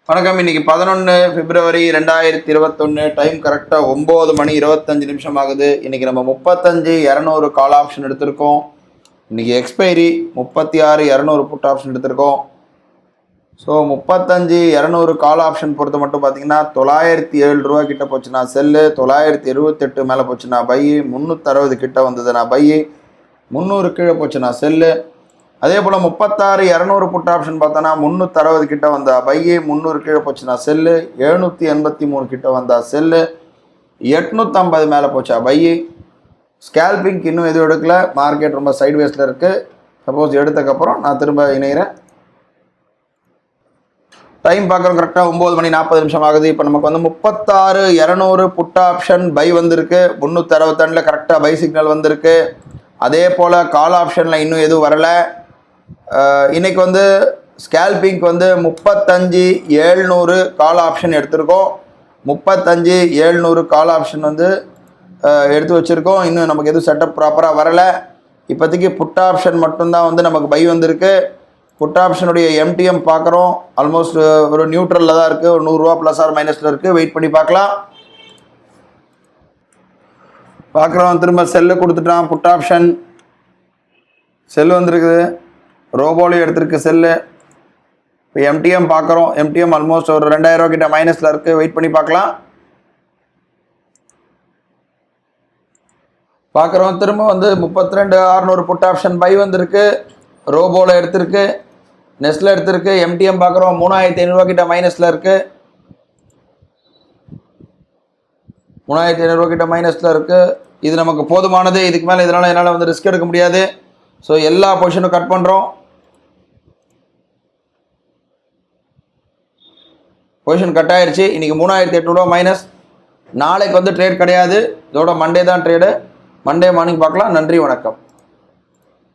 வணக்கம். இன்னைக்கு 11 பிப்ரவரி 2021. டைம் கரெக்டாக 9 மணி 25 நிமிஷம் ஆகுது. இன்னைக்கு நம்ம 35,200 கால் ஆப்ஷன் எடுத்திருக்கோம். இன்னைக்கு எக்ஸ்பைரி 36,200 புட் ஆப்ஷன் எடுத்திருக்கோம். ஸோ 35,200 கால் ஆப்ஷன் பொறுத்த மட்டும் பார்த்தீங்கன்னா 907 ரூபா கிட்ட போச்சுன்னா செல்லு, 978 மேலே போச்சுன்னா பை, 360 கிட்ட வந்ததுன்னா பை, 300 கீழே போச்சுன்னா செல்லு. அதே போல் 36,200 புட் ஆப்ஷன் பார்த்தோன்னா 360 கிட்ட வந்தா பையே, 300 கீழே போச்சுன்னா செல்லு, 783 கிட்ட வந்தா செல்லு, 850 மேலே போச்சா பையே. ஸ்கேல்பிங்க் இன்னும் எதுவும் எடுக்கல, மார்க்கெட் ரொம்ப சைட்வேஸில் இருக்குது. சப்போஸ் எடுத்ததுக்கப்புறம் நான் திரும்ப இணைகிறேன். டைம் பார்க்குறோம் கரெக்டாக 9 மணி 40 நிமிஷம் ஆகுது. இப்போ நமக்கு வந்து 36,200 புட் ஆப்ஷன் பை வந்திருக்கு. 362 கரெக்டாக பை சிக்னல் வந்திருக்கு. அதே போல் கால் ஆப்ஷனில் இன்னும் எதுவும் வரலை. இன்றைக்கி வந்து ஸ்கேல்பிங்க் வந்து 35,700 கால் ஆப்ஷன் எடுத்திருக்கோம். 35,700 கால் ஆப்ஷன் வந்து எடுத்து வச்சுருக்கோம். இன்னும் நமக்கு எதுவும் செட்டப் ப்ராப்பராக வரலை. இப்போதைக்கு புட் ஆப்ஷன் மட்டும்தான் வந்து நமக்கு பை வந்திருக்கு. புட் ஆப்ஷனுடைய எம்டிஎம் பார்க்குறோம், ஆல்மோஸ்ட் ஒரு நியூட்ரலில் தான் இருக்குது. ஒரு 100 ரூபா ப்ளஸ் ஆர் மைனஸில் இருக்குது. வெயிட் பண்ணி பார்க்கலாம். பார்க்குறோம், திரும்ப செல்லு கொடுத்துட்டான். புட் ஆப்ஷன் செல்லு வந்துருக்குது. ரோபோலையும் எடுத்திருக்கு செல்லு. இப்போ எம்டிஎம் பார்க்குறோம். எம்டிஎம் ஆல்மோஸ்ட் ஒரு 2,000 ரூபா கிட்ட மைனஸில் இருக்குது. வெயிட் பண்ணி பார்க்கலாம். பார்க்குறோம், திரும்ப வந்து 32,600 புட் ஆப்ஷன் பை வந்திருக்கு. ரோபோவில் எடுத்திருக்கு, நெஸ்ட்டில் எடுத்திருக்கு. எம்டிஎம் பார்க்குறோம் 3,500 ரூபா கிட்ட மைனஸில் இருக்குது. 3,500 ரூபா கிட்ட மைனஸில் இருக்குது. இது நமக்கு போதுமானது. இதுக்கு மேலே என்னால் வந்து ரிஸ்க் எடுக்க முடியாது. ஸோ எல்லா பொசிஷனும் கட் பண்ணுறோம். பொசிஷன் கட் ஆயிடுச்சு. இன்றைக்கி 3,800 ரூபா மைனஸ். நாளைக்கு வந்து ட்ரேட் கிடையாது. இதோட மண்டே தான் ட்ரேடு. மண்டே மார்னிங் பார்க்கலாம். நன்றி, வணக்கம்.